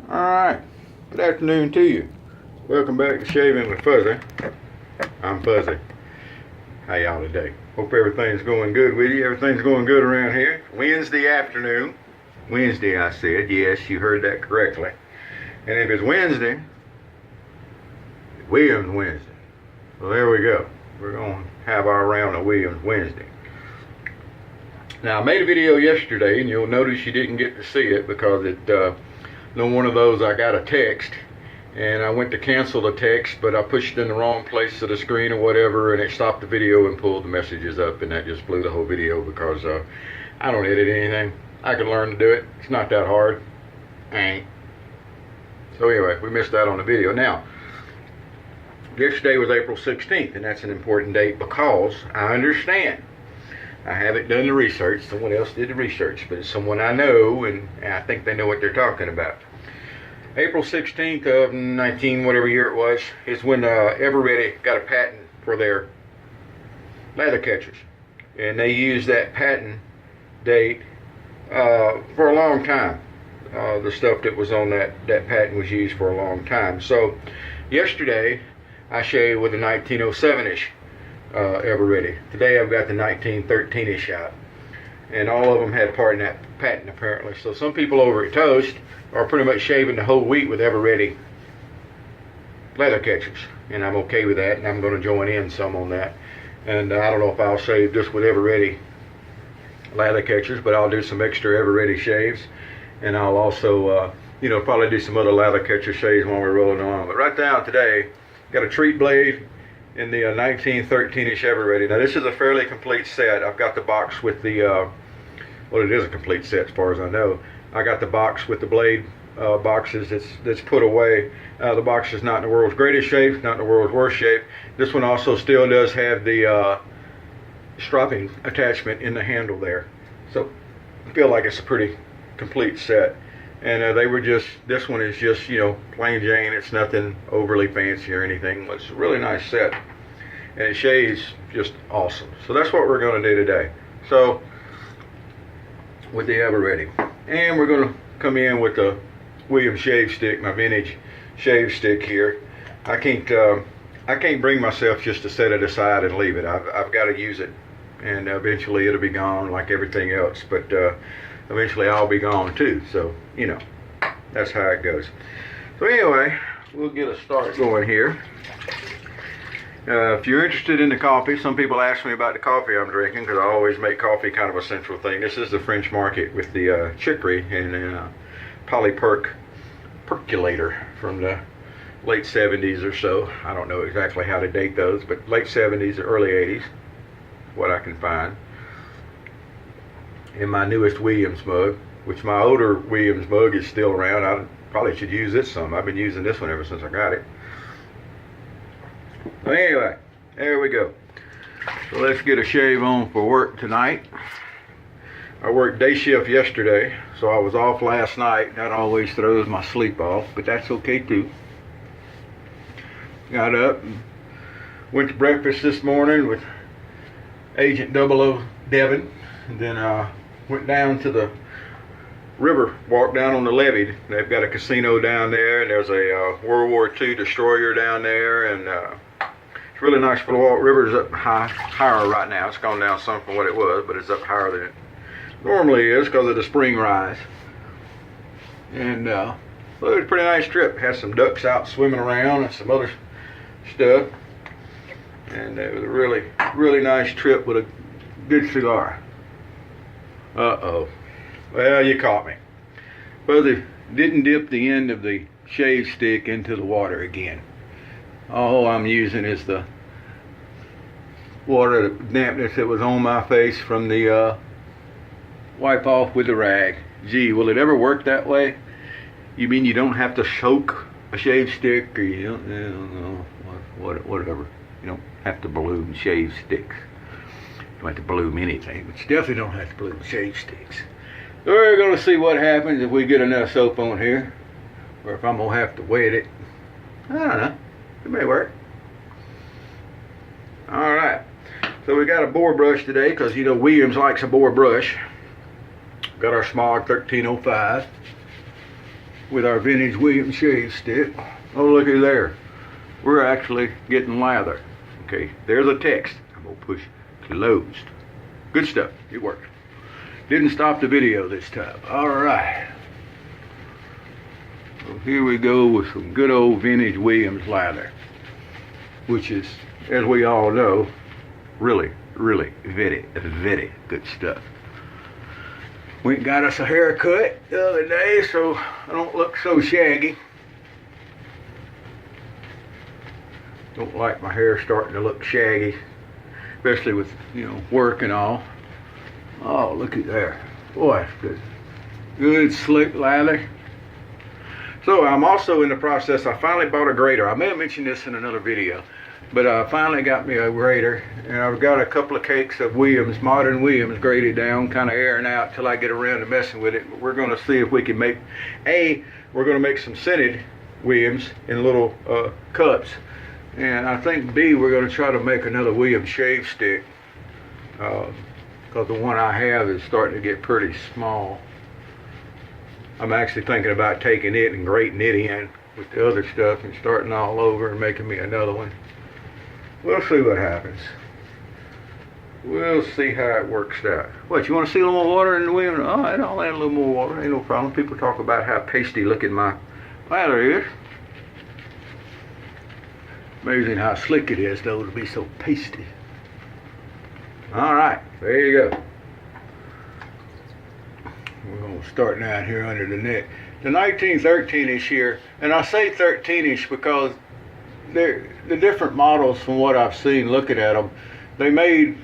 Alright, good afternoon to you. Welcome back to Shaving with Fuzzy. I'm Fuzzy. How y'all today? Hope everything's going good with you. Everything's going good around here. Wednesday afternoon. Wednesday, I said. Yes, you heard that correctly. And if it's Wednesday, Williams Wednesday. So there we go. We're going to have our round of Williams Wednesday. Now, I made a video yesterday, and you'll notice you didn't get to see it because one of those I got a text, and I went to cancel the text, but I pushed it in the wrong place of the screen or whatever, and it stopped the video and pulled the messages up, and that just blew the whole video because I don't edit anything. I can learn to do it. It's not that hard. I ain't. So anyway, we missed out on the video. Now, yesterday was April 16th, and that's an important date because I understand. I haven't done the research. Someone else did the research, but it's someone I know, and I think they know what they're talking about. April 16th of 19, whatever year it was, is when Everready got a patent for their lather catchers. And they used that patent date for a long time. The stuff that was on that patent was used for a long time. So, yesterday, I shaved with a 1907-ish. Everready. Today I've got the 1913-ish out, and all of them had part in that patent apparently. So some people over at Toast are pretty much shaving the whole week with Everready lather catchers, and I'm okay with that, and I'm going to join in some on that. And I don't know if I'll shave just with Everready lather catchers, but I'll do some extra Everready shaves, and I'll also probably do some other lather catcher shaves while we're rolling on. But right now today, got a treat blade in the 1913-ish Everready. Now this is a fairly complete set. I've got the box with the, well, it is a complete set as far as I know. I got the box with the blade boxes that's put away. The box is not in the world's greatest shape, not in the world's worst shape. This one also still does have the stropping attachment in the handle there. So I feel like it's a pretty complete set. And this one is just, plain Jane. It's nothing overly fancy or anything. It's a really nice set. And it shaves just awesome. So that's what we're going to do today. So, with the Everready. And we're going to come in with the Williams shave stick, my vintage shave stick here. I can't bring myself just to set it aside and leave it. I've got to use it. And eventually it'll be gone like everything else. But eventually I'll be gone too. So, that's how it goes. So anyway, we'll get a start going here. If you're interested in the coffee, some people ask me about the coffee I'm drinking because I always make coffee kind of a central thing. This is the French Market with the chicory and percolator from the late 70s or so. I don't know exactly how to date those, but late 70s or early 80s, what I can find. In my newest Williams mug, which my older Williams mug is still around. I probably should use this some. I've been using this one ever since I got it. But anyway, there we go. So let's get a shave on for work tonight. I worked day shift yesterday, so I was off last night. That always throws my sleep off, but that's okay too. Got up and went to breakfast this morning with Agent 00 Devin, and then went down to the river, walked down on the levee. They've got a casino down there, and there's a World War II destroyer down there, and it's really nice for the walk. River's up higher right now. It's gone down some from what it was, but it's up higher than it normally is because of the spring rise. And well, it was a pretty nice trip. Had some ducks out swimming around and some other stuff, and it was a really, really nice trip with a good cigar. Uh-oh. Well, you caught me. Fuzzy didn't dip the end of the shave stick into the water again. All I'm using is the water dampness that was on my face from the wipe off with the rag. Gee, will it ever work that way? You mean you don't have to soak a shave stick, or you don't whatever. You don't have to balloon shave sticks. You don't have to balloon anything, but you definitely don't have to balloon shave sticks. So we're going to see what happens if we get enough soap on here, or if I'm going to have to wet it. I don't know. It may work. Alright. So we got a boar brush today because, Williams likes a boar brush. Got our Smog 1305. with our vintage Williams shave stick. Oh, looky there. We're actually getting lather. Okay, there's a text. I'm gonna push closed. Good stuff, it worked. Didn't stop the video this time. All right. So here we go with some good old vintage Williams lather, which is, as we all know, really, really very good stuff. We got us a haircut the other day, so I don't look so shaggy. Don't like my hair starting to look shaggy, especially with, work and all. Oh, looky there. Boy, that's good. Good slick lather. So I'm also in the process, I finally bought a grater. I may have mentioned this in another video, but I finally got me a grater, and I've got a couple of cakes of Williams, modern Williams, grated down, kind of airing out till I get around to messing with it. But we're going to see if we can make, we're going to make some scented Williams in little cups. And I think B, we're going to try to make another Williams shave stick, because the one I have is starting to get pretty small. I'm actually thinking about taking it and grating it in with the other stuff and starting all over and making me another one. We'll see what happens. We'll see how it works out. What, you want to see a little more water in the Williams? All right, I'll add a little more water. Ain't no problem. People talk about how pasty looking my lather is. Amazing how slick it is, though, to be so pasty. All right, there you go. We're going to start down here under the neck. The 1913-ish here, and I say 13-ish because they're the different models from what I've seen looking at them. They made,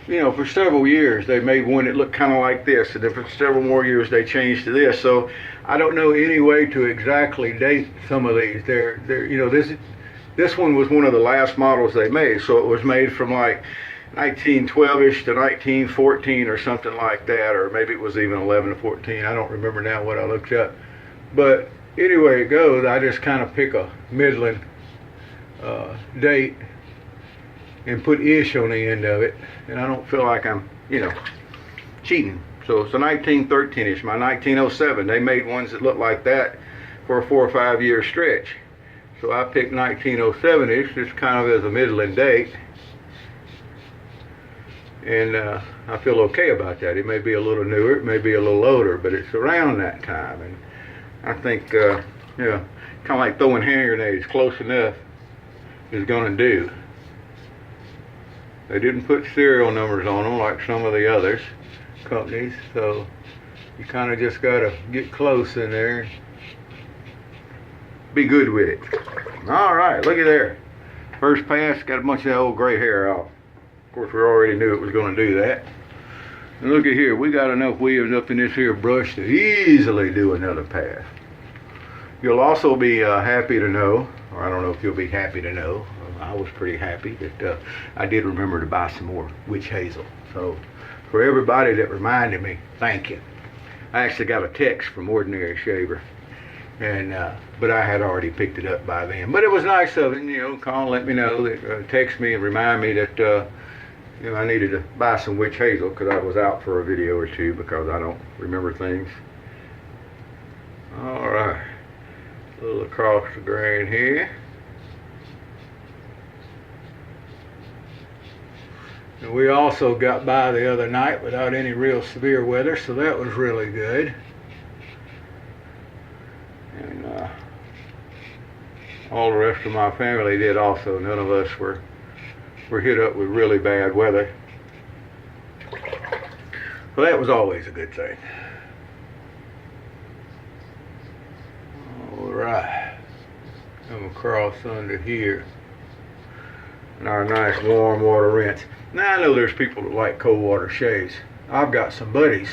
for several years, they made one that looked kind of like this, and then for several more years they changed to this. So I don't know any way to exactly date some of these. This one was one of the last models they made, so it was made from like 1912-ish to 1914 or something like that, or maybe it was even 11 to 14. I don't remember now what I looked up. But anyway it goes, I just kind of pick a middling date and put ish on the end of it, and I don't feel like I'm, cheating. So it's a 1913-ish. My 1907, they made ones that look like that for a 4 or 5 year stretch. So I picked 1907-ish, just kind of as a middling date. And I feel okay about that. It may be a little newer, it may be a little older, but it's around that time. And I think, kind of like throwing hand grenades, close enough is going to do. They didn't put serial numbers on them like some of the others companies, so you kind of just got to get close in there. Be good with it. All right, looky there. First pass, got a bunch of that old gray hair off. Of course, we already knew it was going to do that. And look at here, we got enough Williams up in this here brush to easily do another pass. You'll also be happy to know, or I don't know if you'll be happy to know, I was pretty happy that I did remember to buy some more witch hazel. So for everybody that reminded me, thank you. I actually got a text from Ordinary Shaver, and but I had already picked it up by then. But it was nice of him, call and let me know, that text me and remind me that I needed to buy some witch hazel because I was out for a video or two because I don't remember things. All right, a little across the grain here. And we also got by the other night without any real severe weather, so that was really good. And all the rest of my family did also. None of us were hit up with really bad weather. So that was always a good thing. All right, come across under here. And our nice warm water rinse. Now I know there's people that like cold water shaves. I've got some buddies,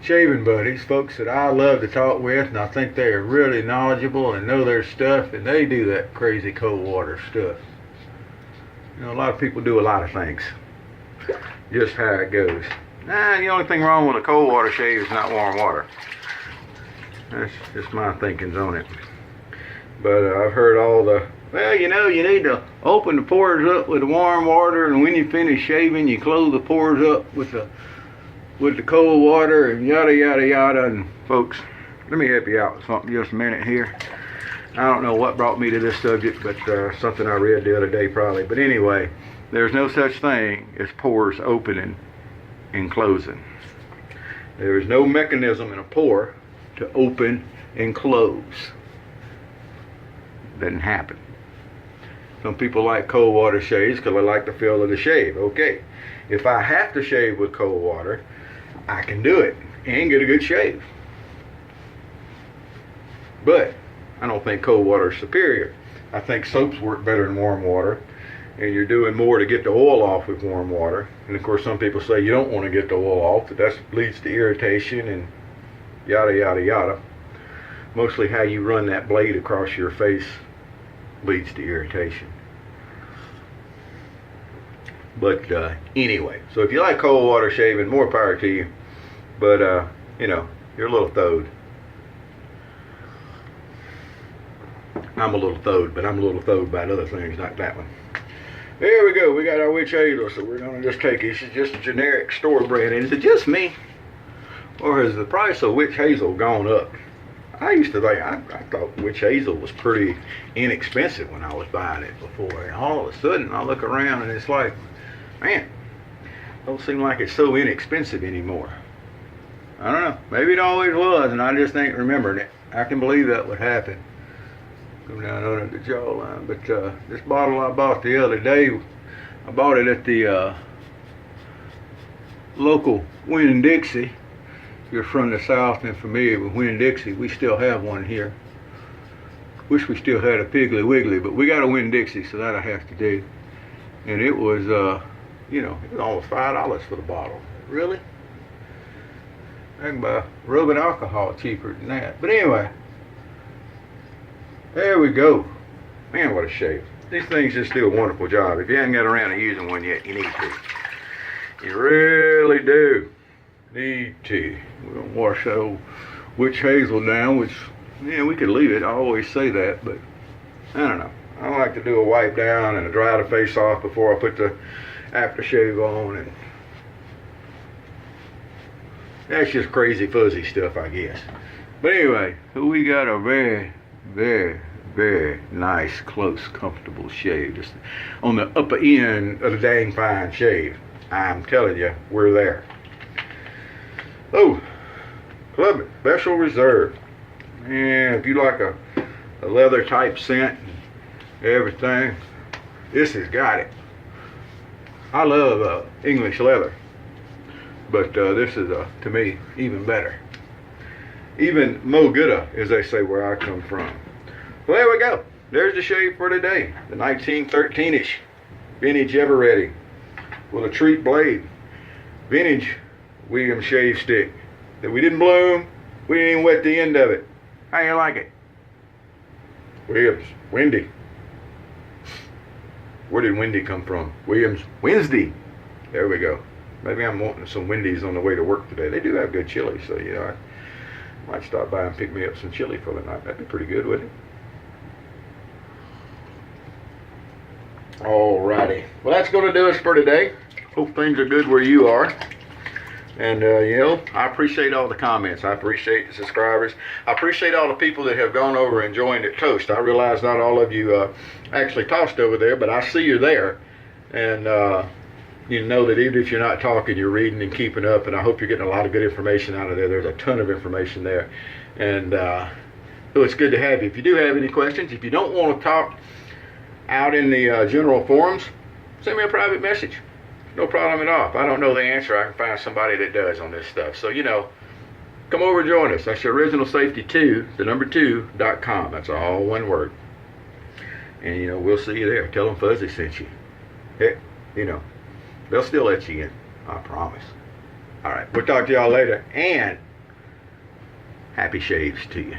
shaving buddies, folks that I love to talk with, and I think they are really knowledgeable and know their stuff, and they do that crazy cold water stuff. A lot of people do a lot of things. Just how it goes. The only thing wrong with a cold water shave is not warm water. That's just my thinkings on it. But I've heard all the, well, you need to open the pores up with the warm water, and when you finish shaving, you close the pores up with the cold water, and yada yada yada. And folks, let me help you out with something just a minute here. I don't know what brought me to this subject, but something I read the other day probably. But anyway, there's no such thing as pores opening and closing. There is no mechanism in a pore to open and close. Doesn't happen. Some people like cold water shaves because they like the feel of the shave. Okay, if I have to shave with cold water, I can do it and get a good shave. But I don't think cold water is superior. I think soaps work better than warm water, and you're doing more to get the oil off with warm water. And of course some people say you don't want to get the oil off, that leads to irritation and yada yada yada. Mostly how you run that blade across your face leads to irritation. But anyway, so if you like cold water shaving, more power to you. But you know, you're a little throwed. I'm a little throwed, but I'm a little throwed by other things, not that one. There we go. We got our witch hazel, so we're going to just take it. It's just a generic store brand. And is it just me, or has the price of witch hazel gone up? I used to think, I thought witch hazel was pretty inexpensive when I was buying it before. And all of a sudden, I look around and it's like, man, don't seem like it's so inexpensive anymore. I don't know. Maybe it always was, and I just ain't remembering it. I can believe that would happen. Come down under the jawline. But this bottle I bought the other day, I bought it at the local Winn-Dixie. If you're from the South and familiar with Winn-Dixie, we still have one here. Wish we still had a Piggly Wiggly, but we got a Winn-Dixie, so that I have to do. And it was, you know, it was almost $5 for the bottle. Really? I can buy rubbing alcohol cheaper than that. But anyway, there we go. Man, what a shave. These things just do a wonderful job. If you haven't got around to using one yet, you need to. You really do need to. We're going to wash that old witch hazel down, which, yeah, we could leave it. I always say that, but I don't know. I like to do a wipe down and a dry the face off before I put the aftershave on, and that's just crazy fuzzy stuff, I guess. But anyway, we got a very, very, very nice, close, comfortable shave. Just on the upper end of the dang fine shave. I'm telling you, we're there. Oh, Club It Special Reserve. And if you like a leather type scent and everything, this has got it. I love English leather, but this is, to me, even better. Even mo gooder, as they say where I come from. Well, there we go. There's the shave for today. The 1913-ish vintage Ever-Ready with a treat blade. Vintage Williams shave stick that we didn't bloom. We didn't even wet the end of it. How you like it? Williams, Wendy. Where did Wendy come from? Williams, Wednesday. There we go. Maybe I'm wanting some Wendy's on the way to work today. They do have good chili, so you know, I might stop by and pick me up some chili for the night. That'd be pretty good, wouldn't it? Alrighty. Well, that's going to do us for today. Hope things are good where you are. And, you know, I appreciate all the comments. I appreciate the subscribers. I appreciate all the people that have gone over and joined at Toast. I realize not all of you actually tossed over there, but I see you're there. And you know that even if you're not talking, you're reading and keeping up. And I hope you're getting a lot of good information out of there. There's a ton of information there. And so it's good to have you. If you do have any questions, if you don't want to talk out in the general forums, send me a private message. No problem at all. If I don't know the answer, I can find somebody that does on this stuff. So, you know, come over and join us. That's originalsafety2, the number 2.com. That's all one word. And, you know, we'll see you there. Tell them Fuzzy sent you. Heck, you know, they'll still let you in. I promise. All right. We'll talk to y'all later. And happy shaves to you.